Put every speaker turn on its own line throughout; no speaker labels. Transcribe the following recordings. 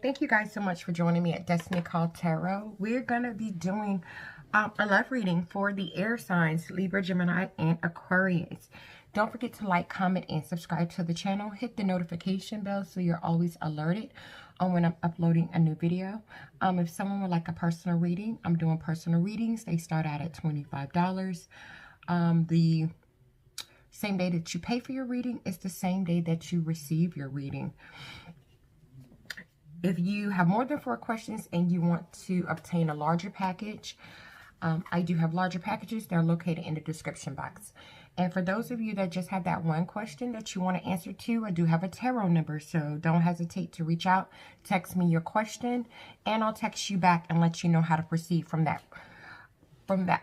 thank you guys so much for joining me at Destiny Call Tarot. We're going to be doing a love reading for the air signs, Libra, Gemini, and Aquarius. Don't forget to like, comment, and subscribe to the channel. Hit the notification bell so you're always alerted on when I'm uploading a new video. If someone would like a personal reading, I'm doing personal readings. They start out at $25. The same day that you pay for your reading is the same day that you receive your reading. If you have more than 4 questions and you want to obtain a larger package, I do have larger packages. They're located in the description box. And for those of you that just have that one question that you want to answer to, I do have a tarot number. So don't hesitate to reach out, text me your question, and I'll text you back and let you know how to proceed from that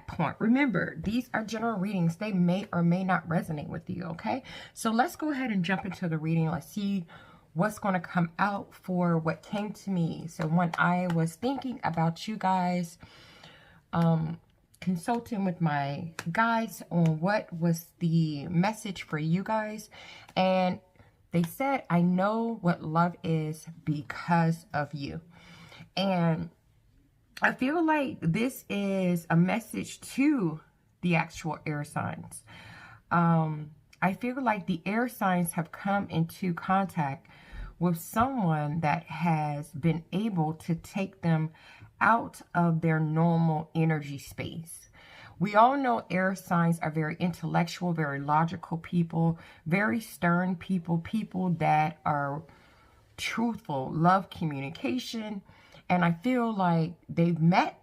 point. Remember, these are general readings. They may or may not resonate with you, okay? So let's go ahead and jump into the reading. Let's see what's going to come out for what came to me. So when I was thinking about you guys, consulting with my guides on what was the message for you guys, and they said, I know what love is because of you. And I feel like this is a message to the actual air signs. I feel like the air signs have come into contact with someone that has been able to take them out of their normal energy space. We all know air signs are very intellectual, very logical people, very stern people, people that are truthful, love communication. And I feel like they've met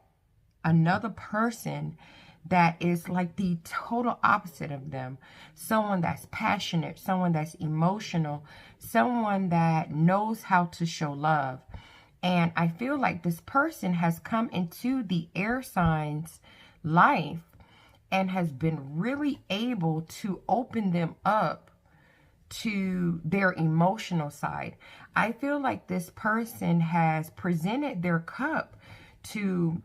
another person that is like the total opposite of them. Someone that's passionate, someone that's emotional, someone that knows how to show love. And I feel like this person has come into the air signs' life and has been really able to open them up to their emotional side. I feel like this person has presented their cup to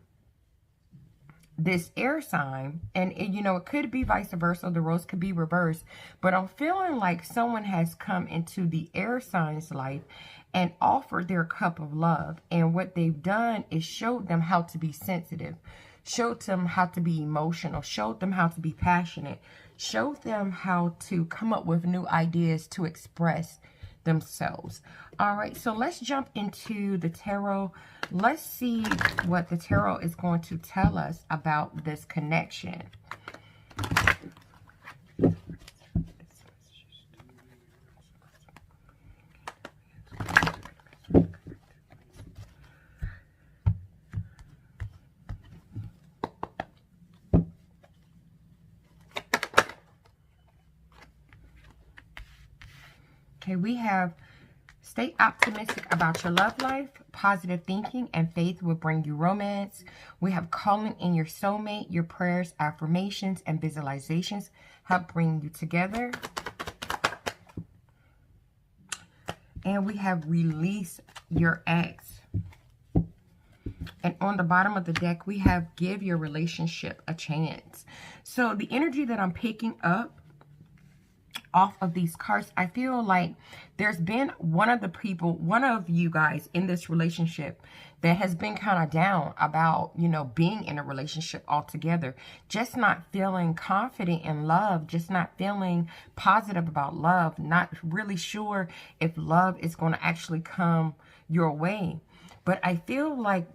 this air sign, and you know, it could be vice versa. The roles could be reversed, but I'm feeling like someone has come into the air sign's life and offered their cup of love, and what they've done is showed them how to be sensitive, showed them how to be emotional, showed them how to be passionate, showed them how to come up with new ideas to express themselves. All right, so let's jump into the tarot. Let's see what the tarot is going to tell us about this connection. Okay, we have stay optimistic about your love life. Positive thinking and faith will bring you romance. We have calling in your soulmate. Your prayers, affirmations, and visualizations help bring you together. And we have release your ex. And on the bottom of the deck, we have give your relationship a chance. So the energy that I'm picking up off of these cards, I feel like there's been one of you guys in this relationship that has been kind of down about, you know, being in a relationship altogether, just not feeling confident in love, just not feeling positive about love, not really sure if love is going to actually come your way. But I feel like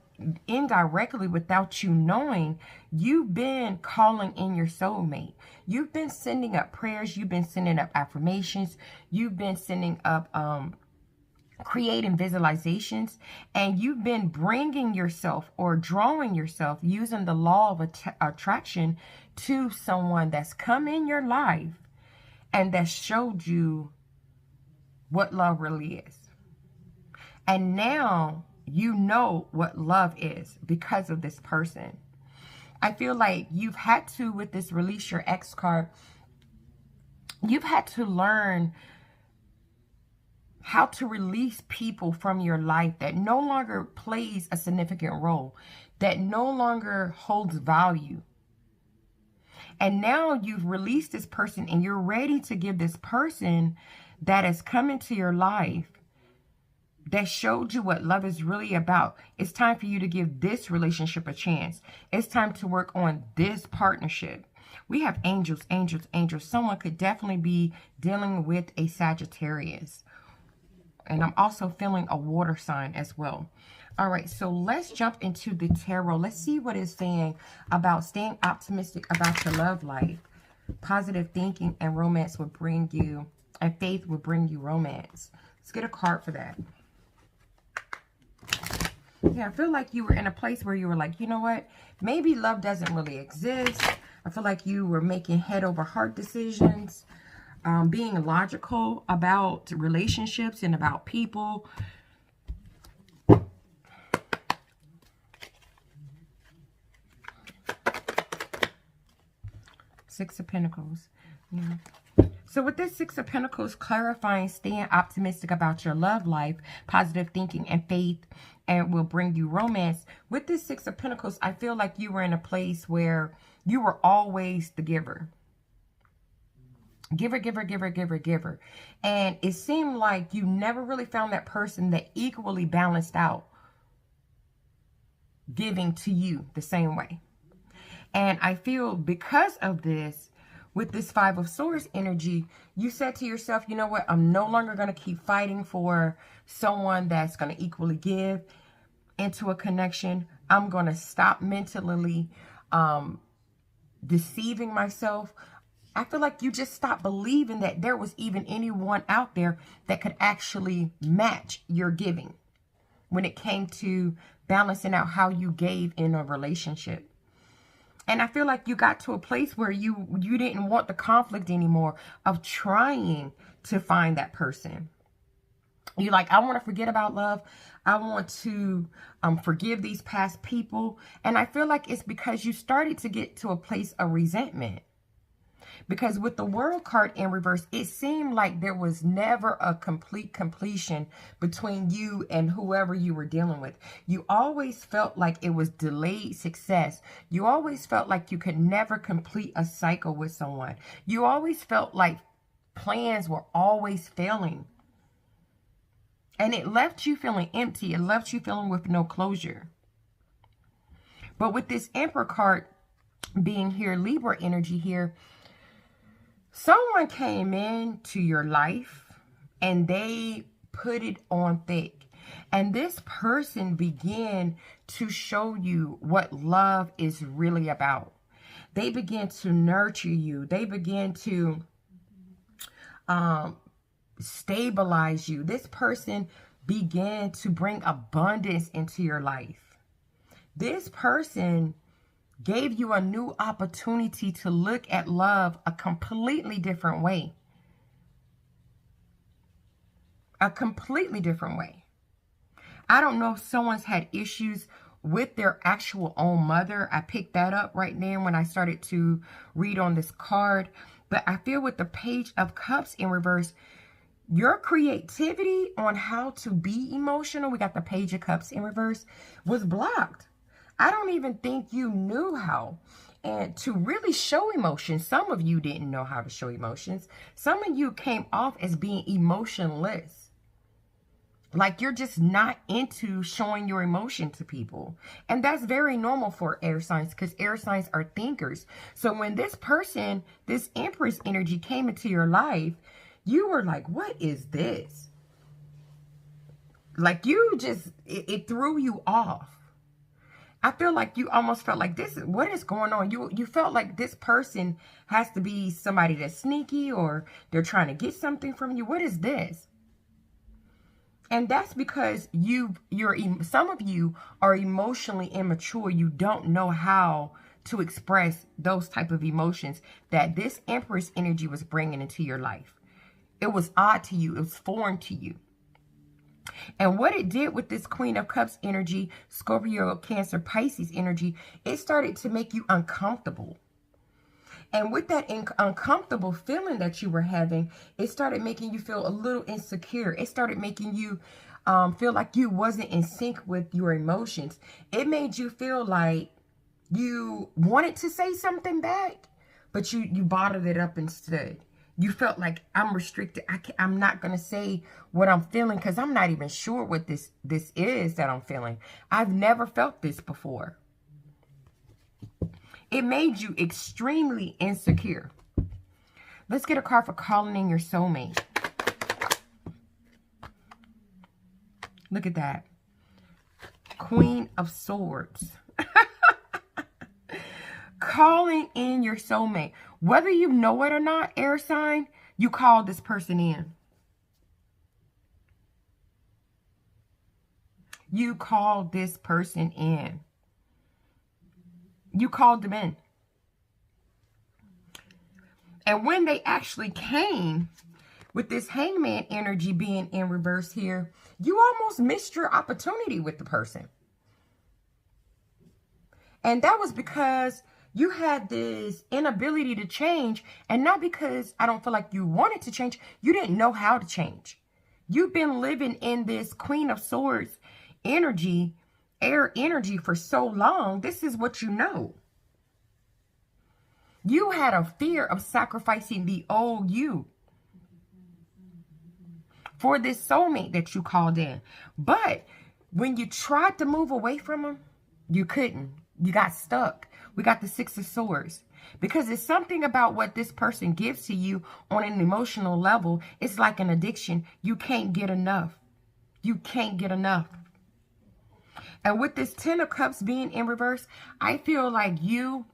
indirectly, without you knowing, you've been calling in your soulmate. You've been sending up prayers. You've been sending up affirmations. You've been sending up creating visualizations, and you've been bringing yourself or drawing yourself using the law of attraction to someone that's come in your life and that showed you what love really is. And now you know what love is because of this person. I feel like you've had to, with this release your ex card, you've had to learn how to release people from your life that no longer plays a significant role, that no longer holds value. And now you've released this person and you're ready to give this person that has come into your life that showed you what love is really about. It's time for you to give this relationship a chance. It's time to work on this partnership. We have angels, angels, angels. Someone could definitely be dealing with a Sagittarius. And I'm also feeling a water sign as well. All right, so let's jump into the tarot. Let's see what it's saying about staying optimistic about your love life. Positive thinking and romance will bring you, and faith will bring you romance. Let's get a card for that. Yeah, I feel like you were in a place where you were like, you know what? Maybe love doesn't really exist. I feel like you were making head over heart decisions, being logical about relationships and about people. Six of Pentacles. Yeah. So with this Six of Pentacles, clarifying, staying optimistic about your love life, positive thinking and faith, and will bring you romance. With this Six of Pentacles, I feel like you were in a place where you were always the giver. Giver, giver, giver, giver, giver. And it seemed like you never really found that person that equally balanced out giving to you the same way. And I feel because of this, with this Five of Swords energy, you said to yourself, you know what? I'm no longer going to keep fighting for someone that's going to equally give into a connection. I'm going to stop mentally deceiving myself. I feel like you just stopped believing that there was even anyone out there that could actually match your giving when it came to balancing out how you gave in a relationship. And I feel like you got to a place where you didn't want the conflict anymore of trying to find that person. You're like, I want to forget about love. I want to forgive these past people. And I feel like it's because you started to get to a place of resentment. Because with the World card in reverse, it seemed like there was never a complete completion between you and whoever you were dealing with. You always felt like it was delayed success. You always felt like you could never complete a cycle with someone. You always felt like plans were always failing. And it left you feeling empty. It left you feeling with no closure. But with this Emperor card being here, Libra energy here, someone came into your life and they put it on thick. And this person began to show you what love is really about. They began to nurture you. They began to stabilize you. This person began to bring abundance into your life. This person gave you a new opportunity to look at love a completely different way. A completely different way. I don't know if someone's had issues with their actual own mother. I picked that up right there when I started to read on this card. But I feel with the Page of Cups in reverse, your creativity on how to be emotional, we got the Page of Cups in reverse, was blocked. I don't even think you knew how and to really show emotions. Some of you didn't know how to show emotions. Some of you came off as being emotionless. Like you're just not into showing your emotion to people. And that's very normal for air signs because air signs are thinkers. So when this person, this Empress energy came into your life, you were like, what is this? Like you just, it threw you off. I feel like you almost felt like what is going on? You felt like this person has to be somebody that's sneaky or they're trying to get something from you. What is this? And that's because some of you are emotionally immature. You don't know how to express those type of emotions that this Empress energy was bringing into your life. It was odd to you. It was foreign to you. And what it did with this Queen of Cups energy, Scorpio, Cancer, Pisces energy, it started to make you uncomfortable. And with that uncomfortable feeling that you were having, it started making you feel a little insecure. It started making you feel like you wasn't in sync with your emotions. It made you feel like you wanted to say something back, but you bottled it up instead. You felt like I'm restricted. I'm not going to say what I'm feeling because I'm not even sure what this is that I'm feeling. I've never felt this before. It made you extremely insecure. Let's get a card for calling in your soulmate. Look at that. Queen of Swords. Calling in your soulmate. Whether you know it or not, air sign, you called this person in. You called this person in. You called them in. And when they actually came, with this hangman energy being in reverse here, you almost missed your opportunity with the person. And that was because you had this inability to change, and not because I don't feel like you wanted to change. You didn't know how to change. You've been living in this Queen of Swords energy, air energy for so long. This is what you know. You had a fear of sacrificing the old you for this soulmate that you called in. But when you tried to move away from him, you couldn't. You got stuck. We got the Six of Swords. Because it's something about what this person gives to you on an emotional level. It's like an addiction. You can't get enough. You can't get enough. And with this Ten of Cups being in reverse, I feel like you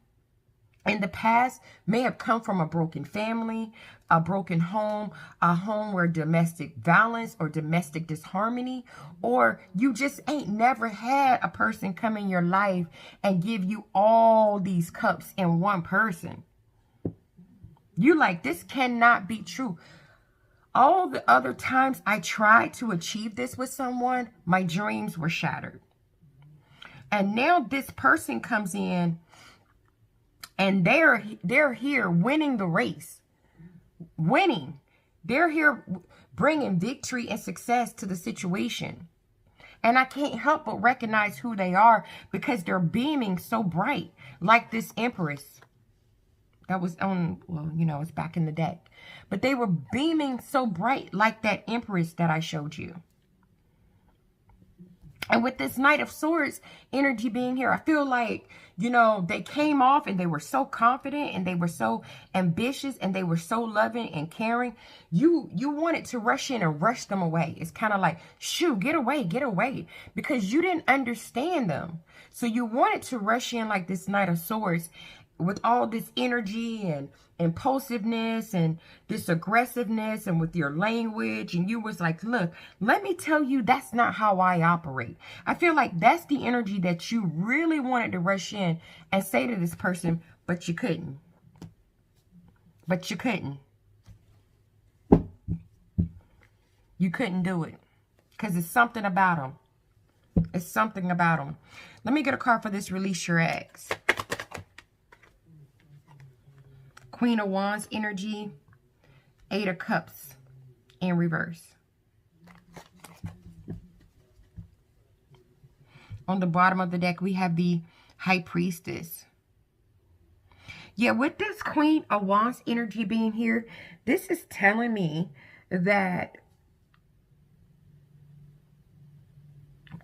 in the past may have come from a broken family, a broken home, a home where domestic violence or domestic disharmony, or you just ain't never had a person come in your life and give you all these cups in one person. You like, this cannot be true. All the other times I tried to achieve this with someone, my dreams were shattered. And now this person comes in and they're here winning the race. Winning. They're here bringing victory and success to the situation. And I can't help but recognize who they are because they're beaming so bright. Like this Empress. That was on, well, you know, it's back in the deck. But they were beaming so bright like that Empress that I showed you. And with this Knight of Swords energy being here, I feel like, you know, they came off and they were so confident and they were so ambitious and they were so loving and caring. You wanted to rush in and rush them away. It's kind of like, shoo, get away, because you didn't understand them. So you wanted to rush in like this Knight of Swords with all this energy and impulsiveness and this aggressiveness and with your language, and you was like, look, let me tell you, that's not how I operate. I feel like that's the energy that you really wanted to rush in and say to this person, but you couldn't. But you couldn't. You couldn't do it because it's something about them. It's something about them. Let me get a card for this Release Your Ex. Queen of Wands energy, Eight of Cups in reverse. On the bottom of the deck, we have the High Priestess. Yeah, with this Queen of Wands energy being here, this is telling me that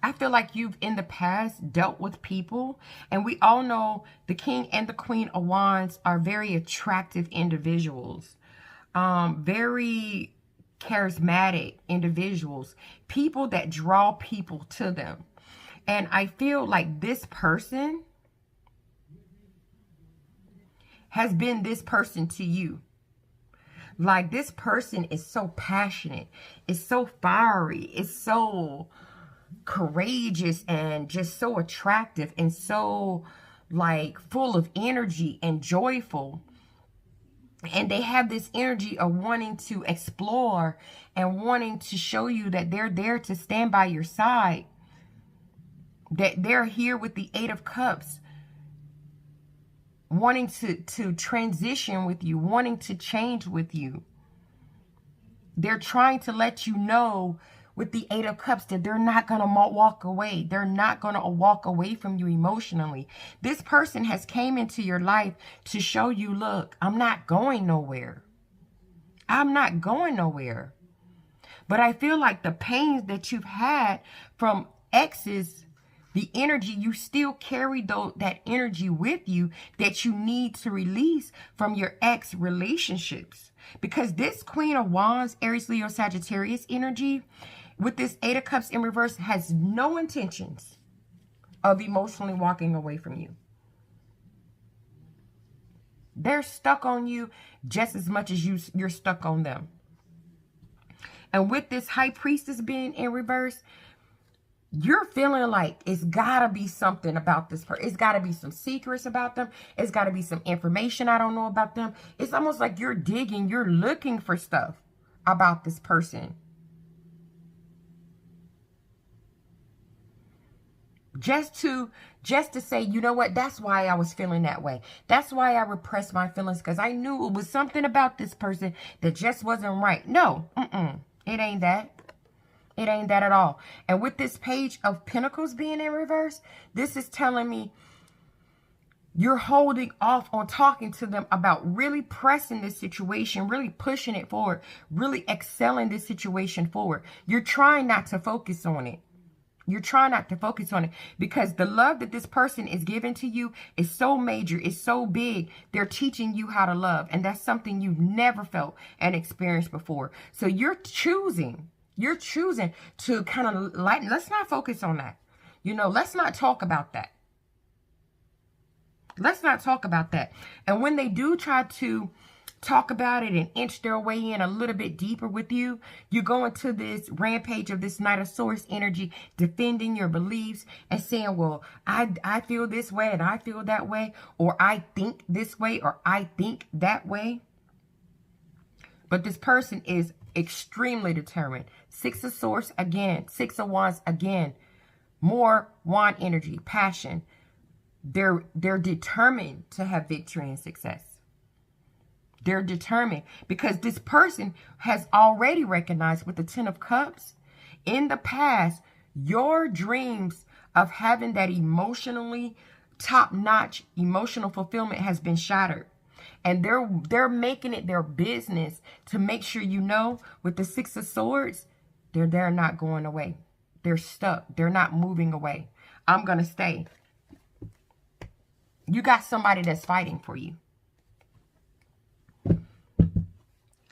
I feel like you've in the past dealt with people, and we all know the King and the Queen of Wands are very attractive individuals, very charismatic individuals, people that draw people to them. And I feel like this person has been this person to you. Like this person is so passionate, is so fiery, is so courageous and just so attractive and so like full of energy and joyful, and they have this energy of wanting to explore and wanting to show you that they're there to stand by your side, that they're here with the Eight of Cups, wanting to transition with you, wanting to change with you. They're trying to let you know with the Eight of Cups that they're not going to walk away. They're not going to walk away from you emotionally. This person has came into your life to show you, look, I'm not going nowhere. I'm not going nowhere. But I feel like the pains that you've had from exes, the energy, you still carry that energy with you that you need to release from your ex relationships. Because this Queen of Wands, Aries, Leo, Sagittarius energy, with this Eight of Cups in reverse, has no intentions of emotionally walking away from you. They're stuck on you just as much as you're stuck on them. And with this High Priestess being in reverse, you're feeling like it's got to be something about this person. It's got to be some secrets about them. It's got to be some information I don't know about them. It's almost like you're digging, you're looking for stuff about this person. Just to say, you know what, that's why I was feeling that way. That's why I repressed my feelings, because I knew it was something about this person that just wasn't right. No, it ain't that. It ain't that at all. And with this Page of Pentacles being in reverse, this is telling me you're holding off on talking to them about really pressing this situation, really pushing it forward, really excelling this situation forward. You're trying not to focus on it. You're trying not to focus on it because the love that this person is giving to you is so major, it's so big. They're teaching you how to love. And that's something you've never felt and experienced before. So you're choosing to kind of let's not focus on that. You know, let's not talk about that. Let's not talk about that. And when they do try to talk about it and inch their way in a little bit deeper with you, you go into this rampage of this Knight of Swords energy, defending your beliefs and saying, well, I feel this way and I feel that way, or I think this way or I think that way. But this person is extremely determined. Six of Swords again, Six of Wands again, more wand energy, passion. They're determined to have victory and success. They're determined because this person has already recognized with the Ten of Cups in the past, your dreams of having that emotionally top-notch emotional fulfillment has been shattered. And they're making it their business to make sure you know with the Six of Swords, they're not going away. They're stuck. They're not moving away. I'm going to stay. You got somebody that's fighting for you.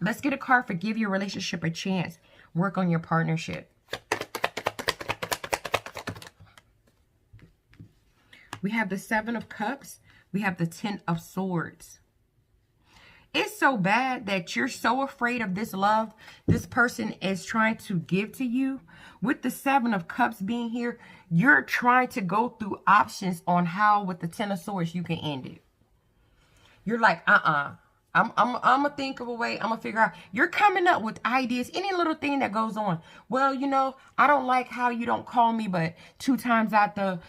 Let's get a card for give your relationship a chance. Work on your partnership. We have the Seven of Cups. We have the Ten of Swords. It's so bad that you're so afraid of this love this person is trying to give to you. With the Seven of Cups being here, you're trying to go through options on how with the Ten of Swords you can end it. You're like, I'm gonna think of a way. I'm gonna figure out. You're coming up with ideas. Any little thing that goes on. Well, you know, I don't like how you don't call me, but 2 times out the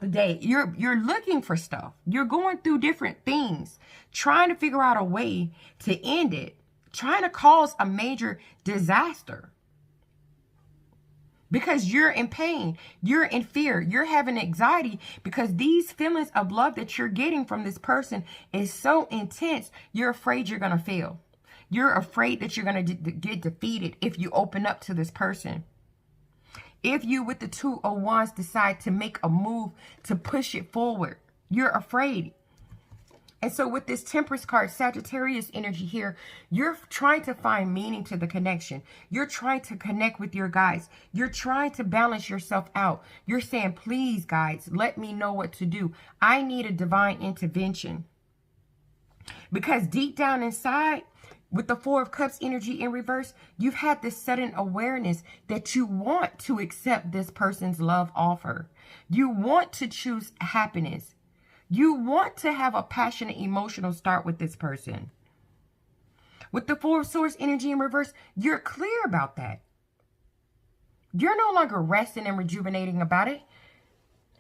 day. You're looking for stuff. You're going through different things, trying to figure out a way to end it, trying to cause a major disaster. Because you're in pain, you're in fear, you're having anxiety because these feelings of love that you're getting from this person is so intense, you're afraid you're going to fail. You're afraid that you're going to get defeated if you open up to this person. If you, with the Two of Wands, decide to make a move to push it forward, you're afraid. And so with this Temperance card, Sagittarius energy here, you're trying to find meaning to the connection. You're trying to connect with your guides. You're trying to balance yourself out. You're saying, please, guides, let me know what to do. I need a divine intervention. Because deep down inside, with the Four of Cups energy in reverse, you've had this sudden awareness that you want to accept this person's love offer. You want to choose happiness. You want to have a passionate, emotional start with this person. With the Four of Swords energy in reverse, you're clear about that. You're no longer resting and rejuvenating about it.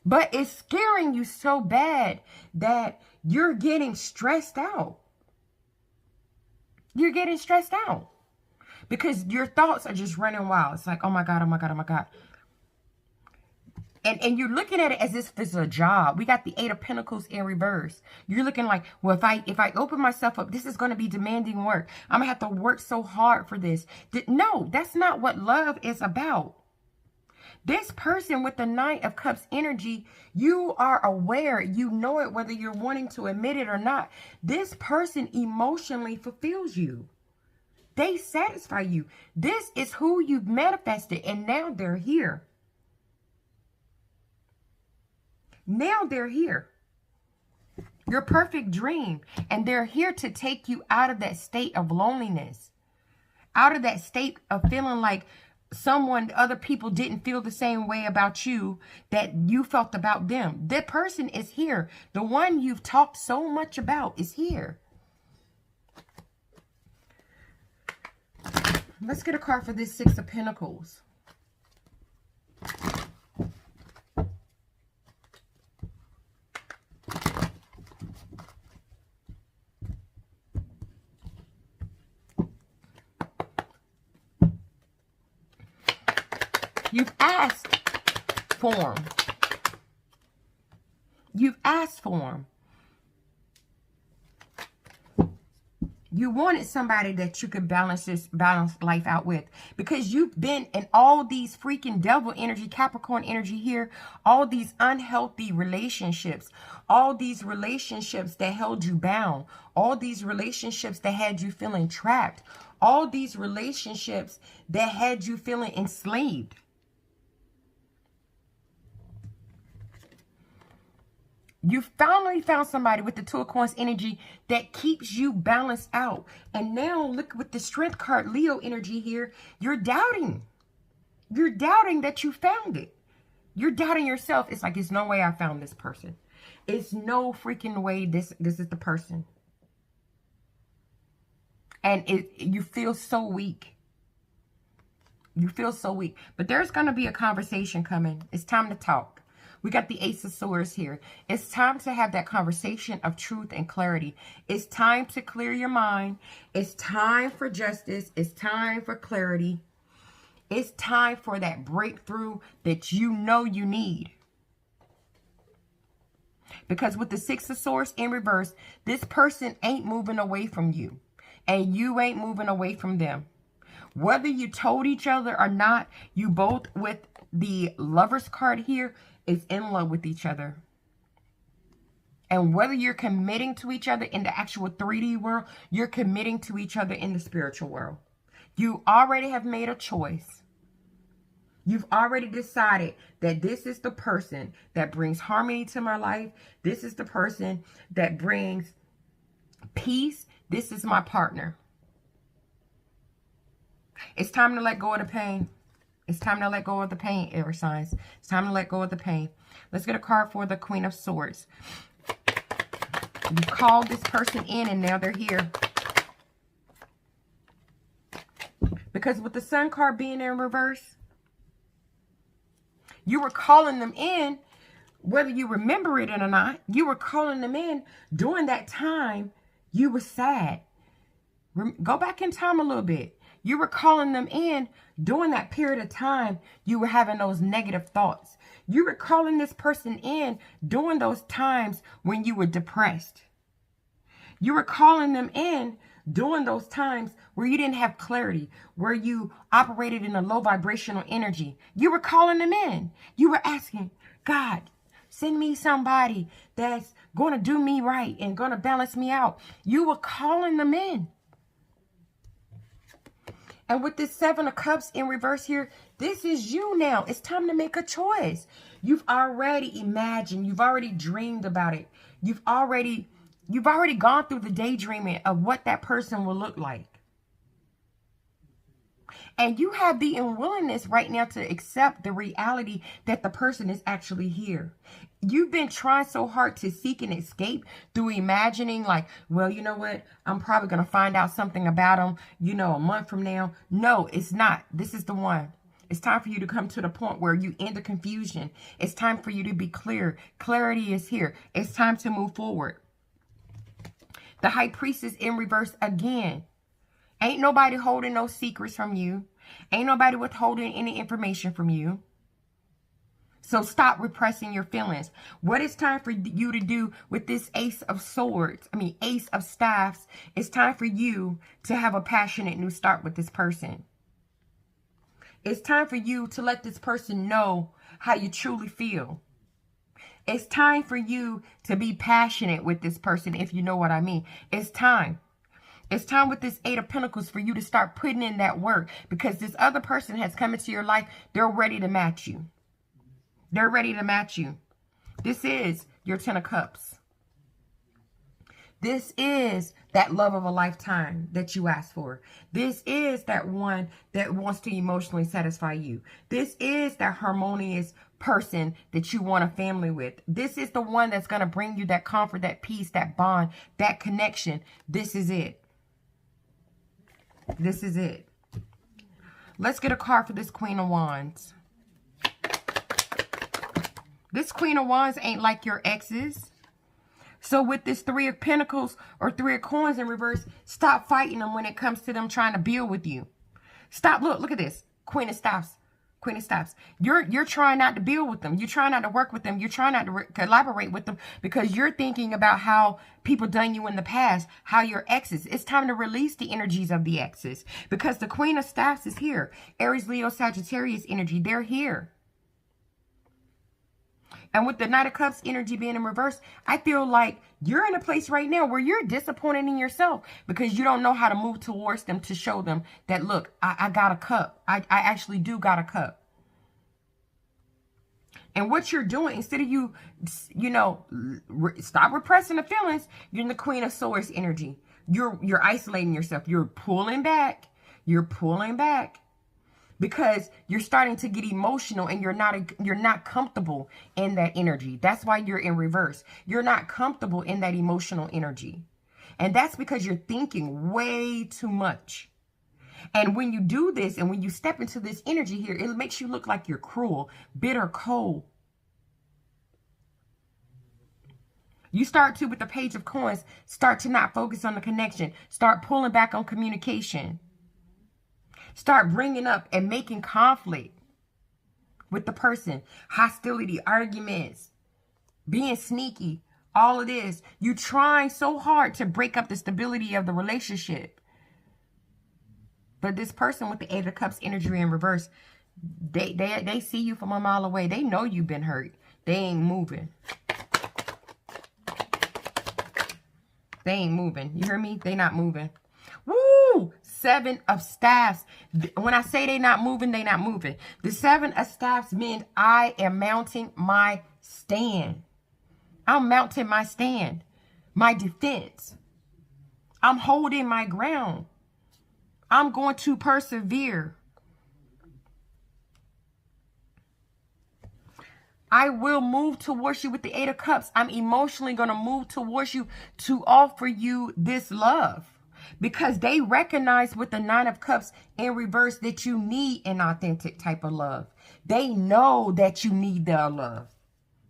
But it's scaring you so bad that you're getting stressed out. You're getting stressed out. Because your thoughts are just running wild. It's like, oh my God, oh my God, oh my God. And you're looking at it as if it's a job. We got the 8 of Pentacles in reverse. You're looking like, well, if I open myself up, this is going to be demanding work. I'm going to have to work so hard for this. No, that's not what love is about. This person with the Knight of Cups energy, you are aware, you know it, whether you're wanting to admit it or not. This person emotionally fulfills you. They satisfy you. This is who you've manifested, and now they're here. Now they're here. Your perfect dream. And they're here to take you out of that state of loneliness. Out of that state of feeling like other people didn't feel the same way about you that you felt about them. That person is here. The one you've talked so much about is here. Let's get a card for this 6 of Pentacles. You've asked for them. You've asked for them. You wanted somebody that you could balance life out with, because you've been in all these freaking devil energy, Capricorn energy here, all these unhealthy relationships, all these relationships that held you bound, all these relationships that had you feeling trapped, all these relationships that had you feeling enslaved. You finally found somebody with the 2 of Coins energy that keeps you balanced out. And now look with the Strength card, Leo energy here. You're doubting. You're doubting that you found it. You're doubting yourself. It's like, it's no way I found this person. It's no freaking way this is the person. And you feel so weak. You feel so weak. But there's going to be a conversation coming. It's time to talk. We got the Ace of Swords here. It's time to have that conversation of truth and clarity. It's time to clear your mind. It's time for justice. It's time for clarity. It's time for that breakthrough that you know you need. Because with the 6 of Swords in reverse, this person ain't moving away from you. And you ain't moving away from them. Whether you told each other or not, you both, with the Lovers card here, is in love with each other. And whether you're committing to each other in the actual 3D world, you're committing to each other in the spiritual world. You already have made a choice. You've already decided that this is the person that brings harmony to my life. This is the person that brings peace. This is my partner. It's time to let go of the pain. It's time to let go of the pain, air signs. It's time to let go of the pain. Let's get a card for the Queen of Swords. You called this person in and now they're here. Because with the Sun card being in reverse, you were calling them in, whether you remember it or not, you were calling them in during that time you were sad. Go back in time a little bit. You were calling them in during that period of time you were having those negative thoughts. You were calling this person in during those times when you were depressed. You were calling them in during those times where you didn't have clarity, where you operated in a low vibrational energy. You were calling them in. You were asking, God, send me somebody that's going to do me right and going to balance me out. You were calling them in. And with this 7 of Cups in reverse here, this is you now. It's time to make a choice. You've already imagined. You've already dreamed about it. You've already gone through the daydreaming of what that person will look like. And you have the unwillingness right now to accept the reality that the person is actually here. You've been trying so hard to seek an escape through imagining like, well, you know what? I'm probably going to find out something about them, you know, a month from now. No, it's not. This is the one. It's time for you to come to the point where you end the confusion. It's time for you to be clear. Clarity is here. It's time to move forward. The High Priestess in reverse again. Ain't nobody holding no secrets from you. Ain't nobody withholding any information from you. So stop repressing your feelings. What it's time for you to do with this Ace of Swords, Ace of Staffs, it's time for you to have a passionate new start with this person. It's time for you to let this person know how you truly feel. It's time for you to be passionate with this person, if you know what I mean. It's time. It's time with this Eight of Pentacles for you to start putting in that work, because this other person has come into your life. They're ready to match you. They're ready to match you. This is your Ten of Cups. This is that love of a lifetime that you asked for. This is that one that wants to emotionally satisfy you. This is that harmonious person that you want a family with. This is the one that's going to bring you that comfort, that peace, that bond, that connection. This is it. This is it. Let's get a card for this Queen of Wands. This Queen of Wands ain't like your exes. So with this Three of Pentacles or Three of Coins in reverse, stop fighting them when it comes to them trying to build with you. Stop. Look at this. Queen of Staffs. Queen of Staffs. You're trying not to build with them. You're trying not to work with them. You're trying not to collaborate with them because you're thinking about how people done you in the past, how your exes. It's time to release the energies of the exes, because the Queen of Staffs is here. Aries, Leo, Sagittarius energy. They're here. And with the Knight of Cups energy being in reverse, I feel like you're in a place right now where you're disappointed in yourself because you don't know how to move towards them to show them that, look, I got a cup. I actually do got a cup. And what you're doing, instead of you stop repressing the feelings, you're in the Queen of Swords energy. You're isolating yourself. You're pulling back. You're pulling back. Because you're starting to get emotional and you're not comfortable in that energy. That's why you're in reverse. You're not comfortable in that emotional energy. And that's because you're thinking way too much. And when you do this and when you step into this energy here, it makes you look like you're cruel, bitter, cold. You start to, with the Page of Coins, start to not focus on the connection. Start pulling back on communication. Start bringing up and making conflict with the person. Hostility, arguments, being sneaky, all of this. You trying so hard to break up the stability of the relationship. But this person with the Eight of Cups energy in reverse, they see you from a mile away. They know you've been hurt. They ain't moving. They ain't moving. You hear me? They not moving. Woo! Seven of Staffs. When I say they not moving, they not moving. The Seven of Staffs means I am mounting my stand. I'm mounting my stand. My defense. I'm holding my ground. I'm going to persevere. I will move towards you with the Eight of Cups. I'm emotionally going to move towards you to offer you this love. Because they recognize with the Nine of Cups in reverse that you need an authentic type of love. They know that you need their love.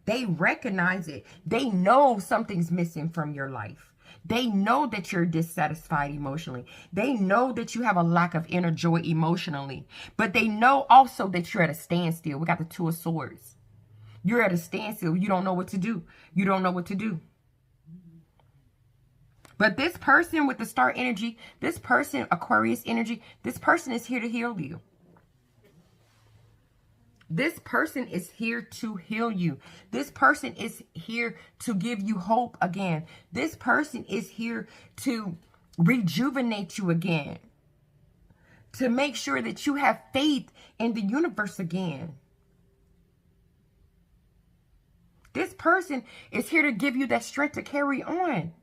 They recognize it. They know something's missing from your life. They know that you're dissatisfied emotionally. They know that you have a lack of inner joy emotionally. But they know also that you're at a standstill. We got the Two of Swords. You're at a standstill. You don't know what to do. You don't know what to do. But this person with the Star energy, this person, Aquarius energy, this person is here to heal you. This person is here to heal you. This person is here to give you hope again. This person is here to rejuvenate you again. To make sure that you have faith in the universe again. This person is here to give you that strength to carry on.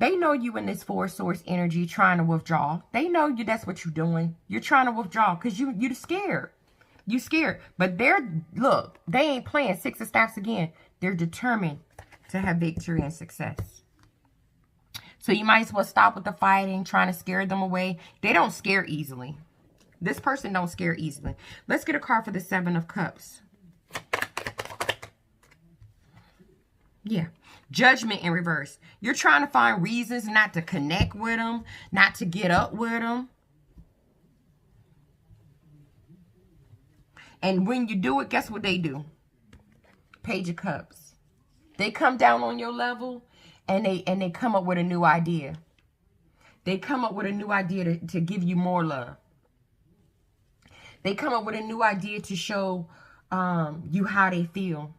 They know you in this Four of Swords energy trying to withdraw. They know you. That's what you're doing. You're trying to withdraw because you're scared. You're scared. But look, they ain't playing. Six of Staffs again. They're determined to have victory and success. So you might as well stop with the fighting, trying to scare them away. They don't scare easily. This person don't scare easily. Let's get a card for the Seven of Cups. Yeah. Judgment in reverse. You're trying to find reasons not to connect with them, not to get up with them. And when you do it, guess what they do? Page of Cups. They come down on your level and they come up with a new idea. They come up with a new idea to give you more love. They come up with a new idea to show you how they feel.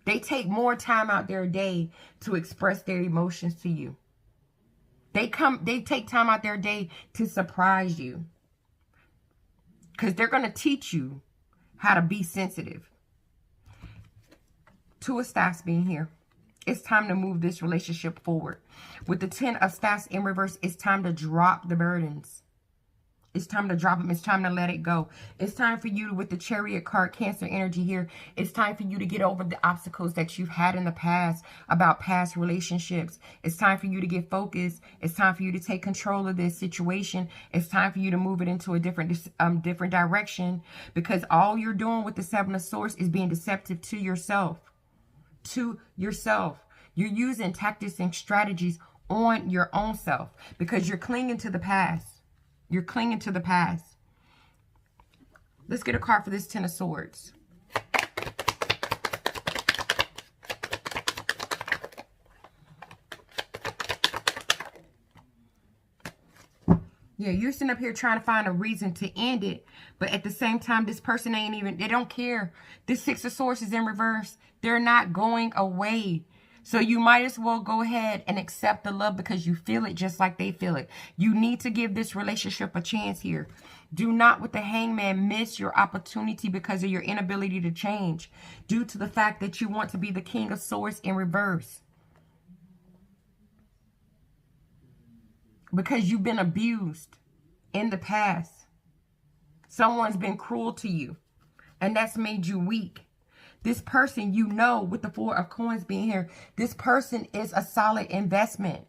They take more time out their day to express their emotions to you. They take time out their day to surprise you. Because they're going to teach you how to be sensitive. Two of Staffs being here. It's time to move this relationship forward. With the 10 of Staffs in reverse, it's time to drop the burdens. It's time to drop them. It's time to let it go. It's time for you, with the Chariot card, Cancer energy here, it's time for you to get over the obstacles that you've had in the past about past relationships. It's time for you to get focused. It's time for you to take control of this situation. It's time for you to move it into a different direction, because all you're doing with the 7 of Swords is being deceptive to yourself. You're using tactics and strategies on your own self because you're clinging to the past. You're clinging to the past. Let's get a card for this 10 of Swords. Yeah, you're sitting up here trying to find a reason to end it. But at the same time, this person ain't even, they don't care. This 6 of Swords is in reverse. They're not going away. So you might as well go ahead and accept the love because you feel it just like they feel it. You need to give this relationship a chance here. Do not, with the Hangman, miss your opportunity because of your inability to change, due to the fact that you want to be the King of Swords in reverse. Because you've been abused in the past. Someone's been cruel to you, and that's made you weak. This person, you know, with the 4 of Coins being here, this person is a solid investment.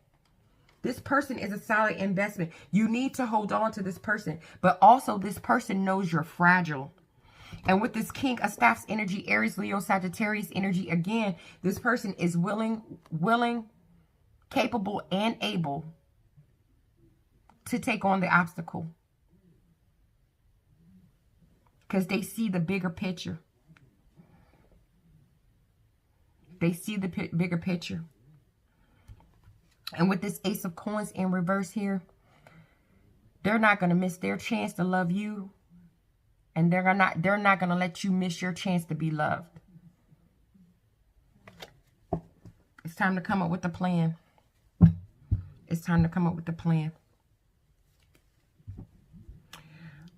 This person is a solid investment. You need to hold on to this person. But also, this person knows you're fragile. And with this King of Staffs energy, Aries, Leo, Sagittarius energy, again, this person is willing, capable, and able to take on the obstacle. Because they see the bigger picture. They see the bigger picture. And with this Ace of Coins in reverse here, they're not going to miss their chance to love you. And they're not going to let you miss your chance to be loved. It's time to come up with a plan. It's time to come up with a plan.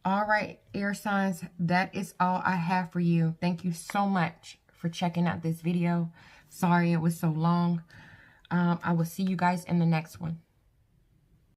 All right, air signs, that is all I have for you. Thank you so much for checking out this video. Sorry it was so long. I will see you guys in the next one.